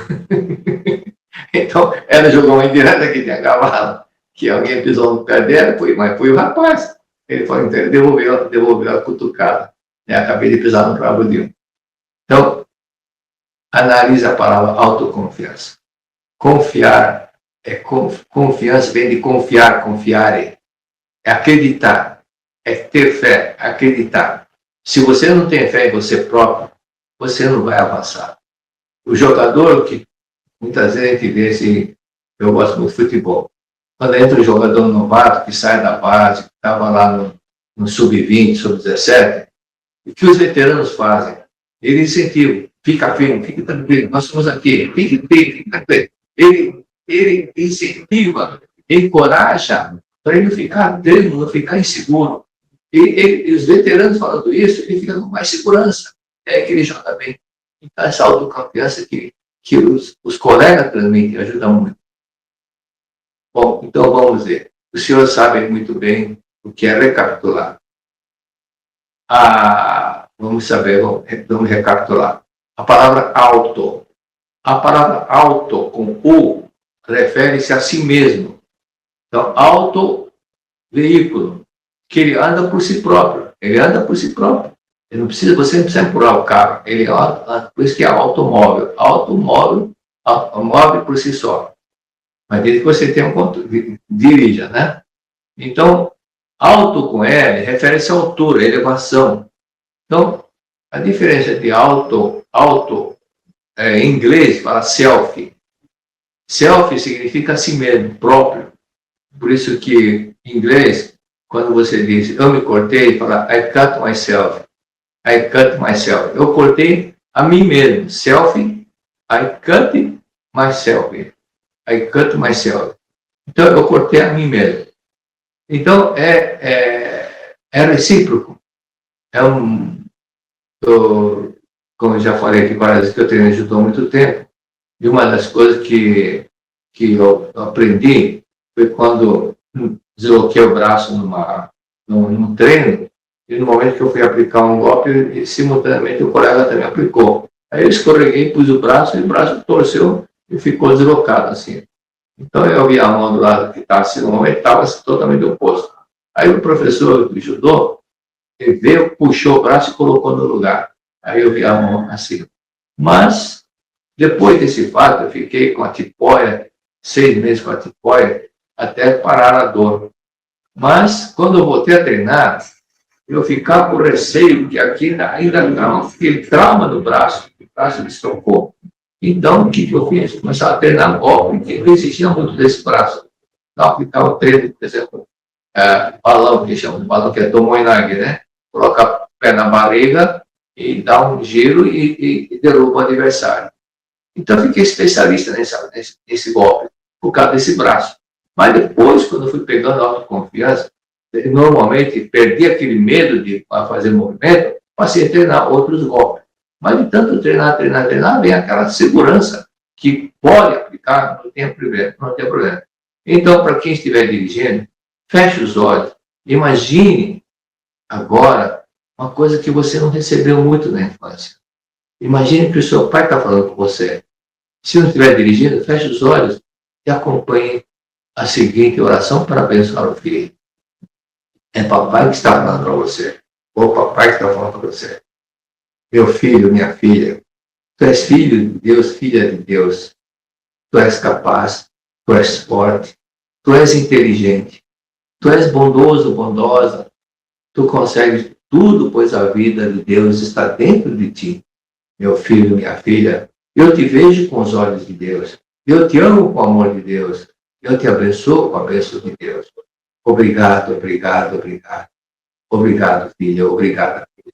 Então, ela jogou uma indireta que tinha cavalo, que alguém pisou no pé dela, mas foi o rapaz. Ele falou: então ele devolveu a cutucada. Acabei de pisar no rabo de um. Então, analise a palavra autoconfiança. Confiar, confiança vem de confiar, confiare. É acreditar, é ter fé, acreditar. Se você não tem fé em você próprio, você não vai avançar. O jogador, que muitas vezes a gente vê assim, eu gosto muito de futebol, quando entra um jogador novato que sai da base, que estava lá no sub-20, sub-17, o que os veteranos fazem? Eles incentivam: fica firme, fica tranquilo, nós estamos aqui, fique tranquilo. Ele incentiva, encoraja para ele ficar trêmulo, não ficar inseguro. E os veteranos falando isso, ele fica com mais segurança, que ele joga bem. Então, essa autoconfiança que os colegas transmitem ajuda muito. Bom, então vamos ver. Os senhores sabem muito bem o que é recapitular. Vamos recapitular. A palavra auto. A palavra auto, com U, refere-se a si mesmo. Então, auto, veículo, que ele anda por si próprio. Ele anda por si próprio. Você não precisa empurrar o carro. Ele anda, por isso que é automóvel. Automóvel por si só. Mas desde que você tenha dirija, né? Então, auto com L refere-se à altura, elevação. Então, a diferença de auto em inglês fala self. Self significa a si mesmo, próprio. Por isso que em inglês, quando você diz eu me cortei, fala I cut myself. I cut myself. Eu cortei a mim mesmo. Self, I cut myself. I cut myself. Então, eu cortei a mim mesmo. Então, é recíproco. Como eu já falei aqui várias vezes, que eu treino judô há muito tempo, e uma das coisas que eu aprendi foi quando desloquei o braço num treino, e no momento que eu fui aplicar um golpe, e simultaneamente o colega também aplicou. Aí eu escorreguei, pus o braço, e o braço torceu e ficou deslocado assim. Então eu vi a mão do lado que estava assim, no momento estava totalmente oposto. Aí o professor de judô, ele veio, puxou o braço e colocou no lugar. Aí eu vi a mão assim. Mas, depois desse fato, eu fiquei com a tipóia, 6 meses com a tipóia, até parar a dor. Mas, quando eu voltei a treinar, eu ficava com receio, que aqui ainda não, aquele trauma no braço, o braço me estrocou. Então, o que eu fiz? Começar a treinar golpe, que não existia muito desse braço. Então, aplicava o treino, por exemplo, balão, que chama de balão, que é tomoinage, né? Coloca o pé na barriga e dá um giro e derruba o adversário. Então, eu fiquei especialista nesse golpe, por causa desse braço. Mas depois, quando eu fui pegando autoconfiança, normalmente perdi aquele medo de fazer movimento, passei a treinar outros golpes. Mas de tanto treinar, vem aquela segurança que pode aplicar, não tem problema. Não tem problema. Então, para quem estiver dirigindo, feche os olhos. Imagine agora uma coisa que você não recebeu muito na infância. Imagine que o seu pai está falando com você. Se não estiver dirigindo, feche os olhos e acompanhe a seguinte oração para abençoar o filho. É papai que está falando para você. Ou papai que está falando para você. Meu filho, minha filha, tu és filho de Deus, filha de Deus. Tu és capaz, tu és forte, tu és inteligente, tu és bondoso, bondosa. Tu consegues tudo, pois a vida de Deus está dentro de ti. Meu filho, minha filha, eu te vejo com os olhos de Deus. Eu te amo com o amor de Deus. Eu te abençoo com a bênção de Deus. Obrigado, obrigado, obrigado. Obrigado, filha, obrigada, filha.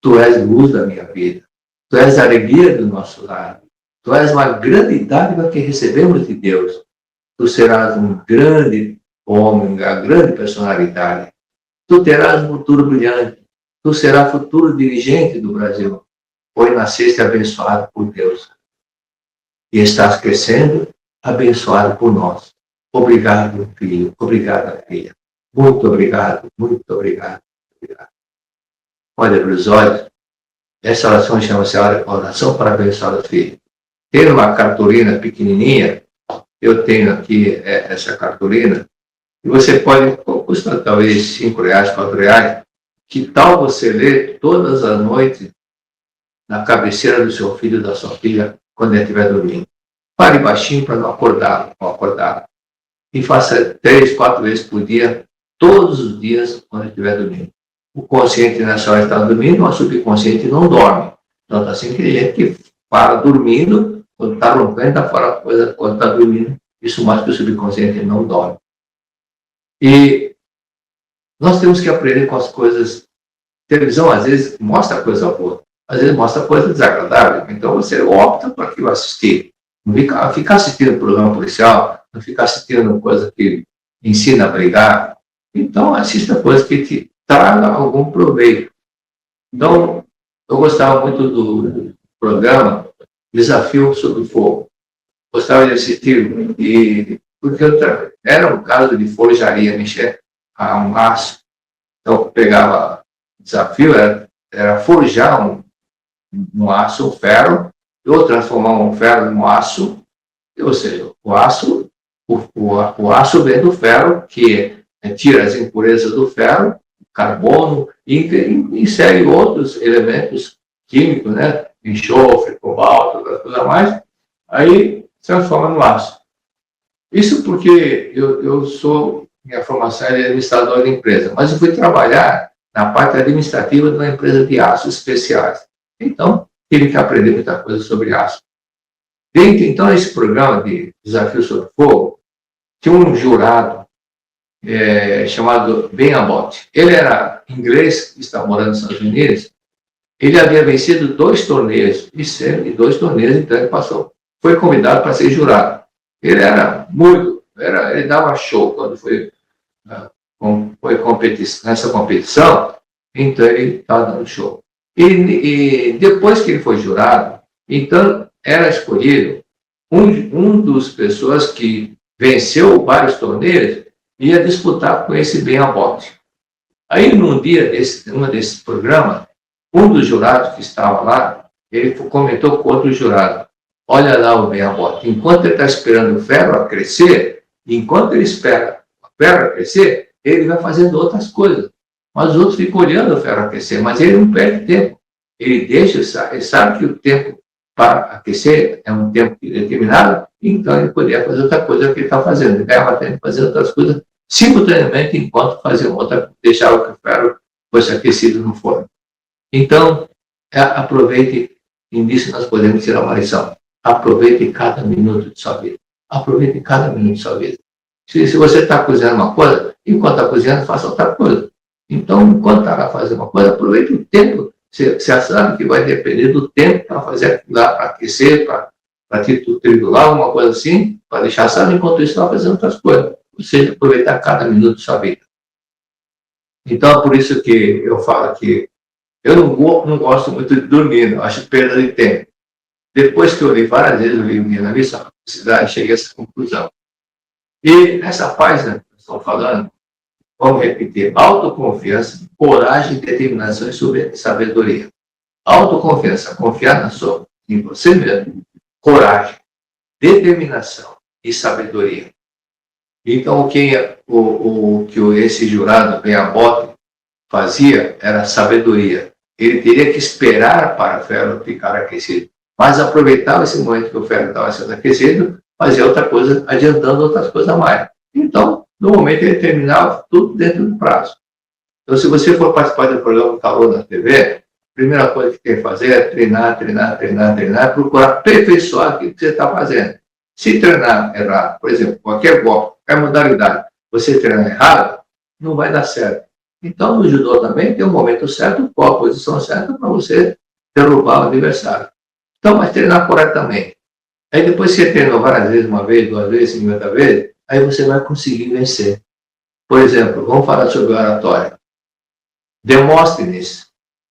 Tu és luz da minha vida. Tu és a alegria do nosso lar. Tu és uma grande dádiva que recebemos de Deus. Tu serás um grande homem, uma grande personalidade. Tu terás um futuro brilhante. Tu serás futuro dirigente do Brasil. Pois nasceste abençoado por Deus. E estás crescendo abençoado por nós. Obrigado, filho. Obrigada, filha. Muito obrigado, muito obrigado. Obrigado. Olha para os olhos. Essa oração chama-se oração para abençoar o filho. Tem uma cartolina pequenininha. Eu tenho aqui essa cartolina. E você pode, custa talvez R$5, R$4. Que tal você ler todas as noites na cabeceira do seu filho, da sua filha, quando ele estiver dormindo? Pare baixinho para não acordar, E faça 3, 4 vezes por dia, todos os dias, quando ele estiver dormindo. O consciente nessa hora está dormindo, mas o subconsciente não dorme. Então, está assim que tem gente que para dormindo, quando está roncando, está fora coisa, quando está dormindo, isso mais que o subconsciente não dorme. E nós temos que aprender com as coisas. Televisão, às vezes, mostra coisa boa, às vezes mostra coisa desagradável. Então, você opta por aquilo assistir. Não fica assistindo programa policial, não fica assistindo coisa que ensina a brigar. Então, assista coisa que te traga algum proveito. Então, eu gostava muito do programa Desafio Sob Fogo. Gostava de assistir, porque era um caso de forjaria, mexer a um aço. Então, eu pegava desafio, era forjar um aço, um ferro, ou transformar um ferro em um aço, ou seja, o aço vem do ferro, que tira as impurezas do ferro, carbono, e insere outros elementos químicos, né? Enxofre, cobalto, coisa mais, aí transforma no aço. Isso porque minha formação é administrador de empresa, mas eu fui trabalhar na parte administrativa de uma empresa de aços especiais. Então, tive que aprender muita coisa sobre aço. Dentro, então, desse programa de Desafio Sob Fogo, tinha um jurado chamado Ben Abbott. Ele era inglês, que estava morando nos Estados Unidos. Ele havia vencido 2 torneios, e 2 torneios, então ele foi convidado para ser jurado. Ele era ele dava show quando foi nessa competição, então ele estava dando show. E depois que ele foi jurado, então era escolhido um dos pessoas que venceu vários torneios ia disputar com esse Ben Abbott. Aí, num dia numa desses programas, um dos jurados que estava lá, ele comentou com outro jurado: olha lá o Ben Abbott, enquanto ele está esperando o ferro a crescer, enquanto ele espera o ferro a crescer, ele vai fazendo outras coisas. Mas os outros ficam olhando o ferro aquecer, mas ele não perde tempo. Ele sabe que o tempo para aquecer é um tempo determinado, então ele poderia fazer outra coisa que ele está fazendo. Ele ganhava tempo fazendo outras coisas simultaneamente, enquanto fazia outra, deixava que o ferro fosse aquecido no forno. Então, aproveite, e nisso nós podemos tirar uma lição. Aproveite cada minuto de sua vida. Aproveite cada minuto de sua vida. Se você está cozinhando uma coisa, enquanto está cozinhando, faça outra coisa. Então, enquanto está fazendo uma coisa, aproveite o tempo. Você sabe que vai depender do tempo para fazer aquilo lá, para aquecer, para triturar, alguma coisa assim, para deixar assado, enquanto isso está fazendo outras coisas. Ou seja, aproveitar cada minuto de sua vida. Então, é por isso que eu falo que eu não gosto muito de dormir, eu acho perda de tempo. Depois que eu li várias vezes o livro Guia da Missão à Felicidade, cheguei a essa conclusão. E nessa página que estou falando, vamos repetir: autoconfiança, coragem, determinação e sabedoria. Autoconfiança, confiar em você mesmo. Coragem, determinação e sabedoria. Então, o que esse jurado Beabote fazia era sabedoria. Ele teria que esperar para o ferro ficar aquecido, mas aproveitava esse momento que o ferro estava sendo aquecido, fazia outra coisa, adiantando outras coisas a mais. Então, no momento, ele terminava tudo dentro do prazo. Então, se você for participar do programa Calor na TV, a primeira coisa que tem que fazer é treinar, procurar aperfeiçoar aquilo que você está fazendo. Se treinar errado, por exemplo, qualquer golpe, qualquer modalidade, você treinar errado, não vai dar certo. Então, no judô também tem um momento certo, qual a posição certa para você derrubar o adversário. Então, mas treinar corretamente. Aí depois que você treinou várias vezes, uma vez, 2 vezes, 50 vezes, aí você vai conseguir vencer. Por exemplo, vamos falar sobre oratória. Demóstenes,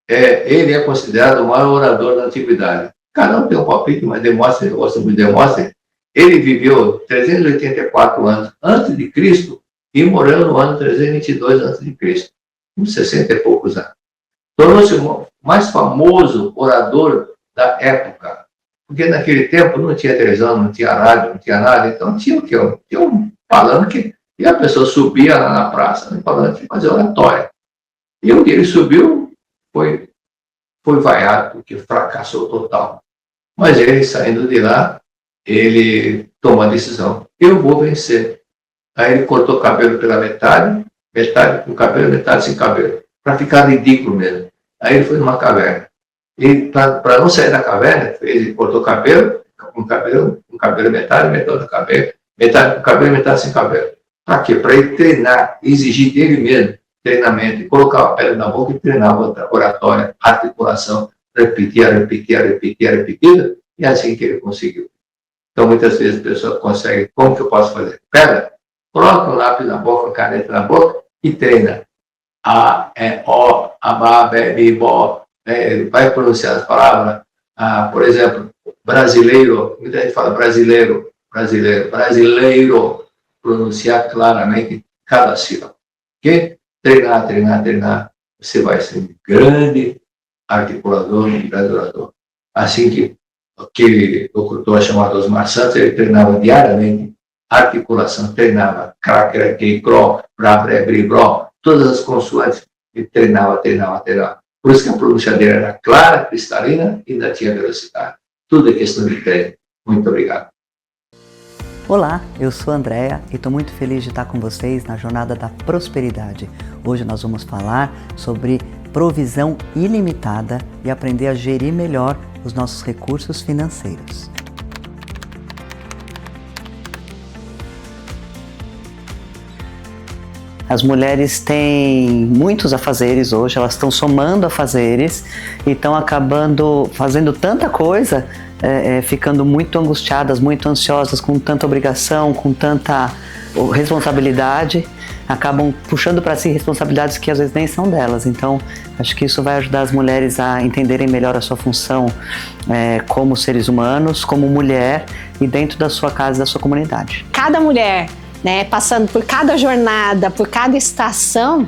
ele é considerado o maior orador da antiguidade. Cada um tem um palpite, mas Demóstenes, eu gosto muito de Demóstenes. Ele viveu 384 anos antes de Cristo e morreu no ano 322 antes de Cristo, com 60 e poucos anos. Tornou-se o mais famoso orador da época, porque naquele tempo não tinha televisão, não tinha rádio, não tinha nada, então tinha o quê? Tinha um palanque e a pessoa subia lá na praça, no palanque, e fazia oratória. E o que ele subiu foi vaiado, porque fracassou total. Mas ele, saindo de lá, ele tomou a decisão: eu vou vencer. Aí ele cortou o cabelo pela metade com cabelo, metade sem cabelo, para ficar ridículo mesmo. Aí ele foi numa caverna. E para não sair da caverna, ele cortou o cabelo, com cabelo metade do cabelo, metade com cabelo, metade sem cabelo. Para quê? Para ele treinar, exigir dele mesmo treinamento, e colocar a pele na boca e treinar a oratória, articulação, repetir, e é assim que ele conseguiu. Então, muitas vezes a pessoa consegue: como que eu posso fazer? Pega, coloca o lápis na boca, a caneta na boca e treina. A, E, O, Abá, Bé, Bi, Bó. Vai pronunciar as palavras. Por exemplo, brasileiro, muita gente fala brasileiro. Pronunciar claramente cada sílaba. Ok? Treinar. Você vai ser um grande articulador, um grande orador. Assim que aquele locutor chamado Osmar Santos, ele treinava diariamente articulação, treinava cracker, que, cro, bra, bre, bri, bro, todas as consoantes, ele treinava. Por isso que a pronúncia dele era clara, cristalina e ainda tinha velocidade. Tudo é questão de treino. Muito obrigado. Olá, eu sou a Andréa e estou muito feliz de estar com vocês na Jornada da Prosperidade. Hoje nós vamos falar sobre provisão ilimitada e aprender a gerir melhor os nossos recursos financeiros. As mulheres têm muitos afazeres hoje, elas estão somando afazeres e estão acabando fazendo tanta coisa, ficando muito angustiadas, muito ansiosas, com tanta obrigação, com tanta responsabilidade, acabam puxando para si responsabilidades que às vezes nem são delas. Então, acho que isso vai ajudar as mulheres a entenderem melhor a sua função como seres humanos, como mulher e dentro da sua casa e da sua comunidade. Cada mulher, passando por cada jornada, por cada estação,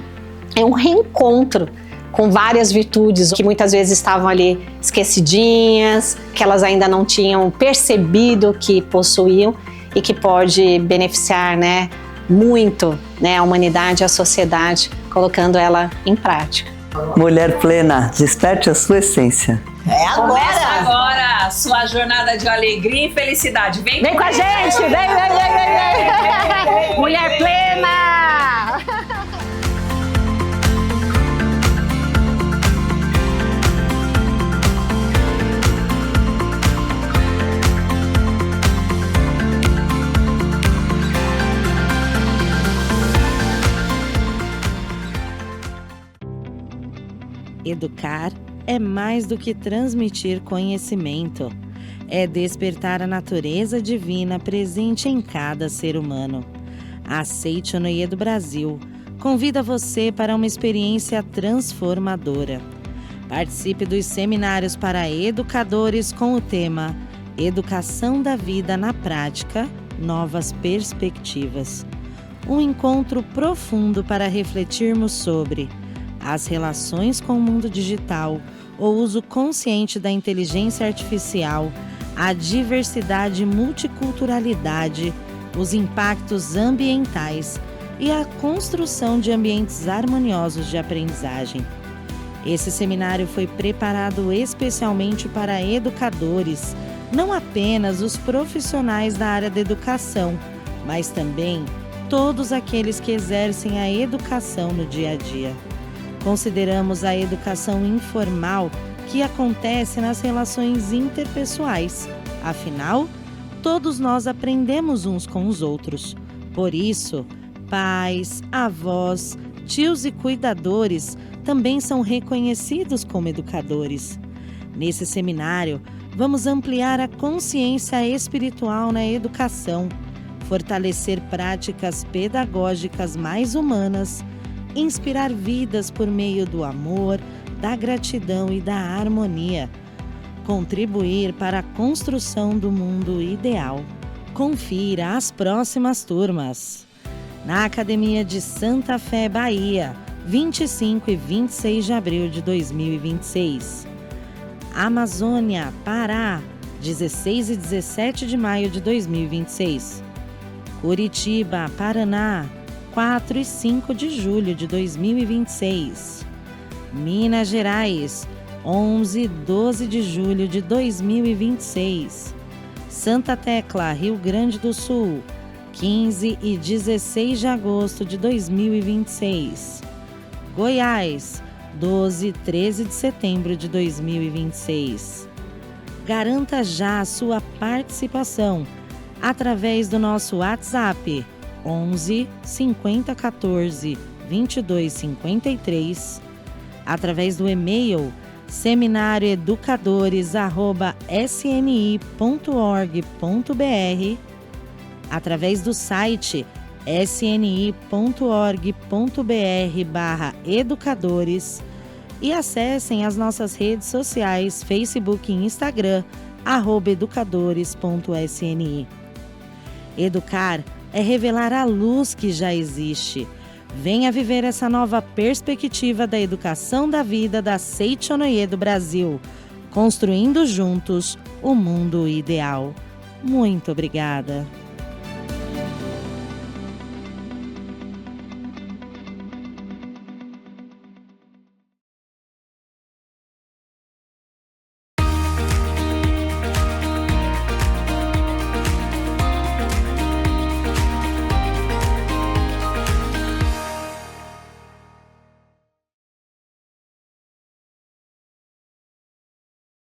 é um reencontro com várias virtudes que muitas vezes estavam ali esquecidinhas, que elas ainda não tinham percebido que possuíam e que pode beneficiar, muito, a humanidade, a sociedade, colocando ela em prática. Mulher plena, desperte a sua essência. Começa agora sua jornada de alegria e felicidade. Vem com a gente! Vem! Mulher plena! Educar é mais do que transmitir conhecimento. É despertar a natureza divina presente em cada ser humano. Aceite o Noie do Brasil. Convida você para uma experiência transformadora. Participe dos seminários para educadores com o tema Educação da Vida na Prática, Novas Perspectivas. Um encontro profundo para refletirmos sobre as relações com o mundo digital, o uso consciente da inteligência artificial, a diversidade e multiculturalidade, os impactos ambientais e a construção de ambientes harmoniosos de aprendizagem. Esse seminário foi preparado especialmente para educadores, não apenas os profissionais da área da educação, mas também todos aqueles que exercem a educação no dia a dia. Consideramos a educação informal que acontece nas relações interpessoais. Afinal, todos nós aprendemos uns com os outros. Por isso, pais, avós, tios e cuidadores também são reconhecidos como educadores. Nesse seminário, vamos ampliar a consciência espiritual na educação, fortalecer práticas pedagógicas mais humanas, inspirar vidas por meio do amor, da gratidão e da harmonia, contribuir para a construção do mundo ideal. Confira as próximas turmas. Na Academia de Santa Fé, Bahia, 25 e 26 de abril de 2026. Amazônia, Pará, 16 e 17 de maio de 2026. Curitiba, Paraná, 4 e 5 de julho de 2026. Minas Gerais, 11 e 12 de julho de 2026. Santa Tecla, Rio Grande do Sul, 15 e 16 de agosto de 2026. Goiás, 12 e 13 de setembro de 2026. Garanta já a sua participação através do nosso WhatsApp 11 50 14 22 53, através do e-mail seminarioeducadores@sni.org.br, através do site sni.org.br/educadores e acessem as nossas redes sociais, Facebook e Instagram, @educadores.sni. Educar é revelar a luz que já existe. Venha viver essa nova perspectiva da educação da vida da Seichonoye do Brasil, construindo juntos o mundo ideal. Muito obrigada!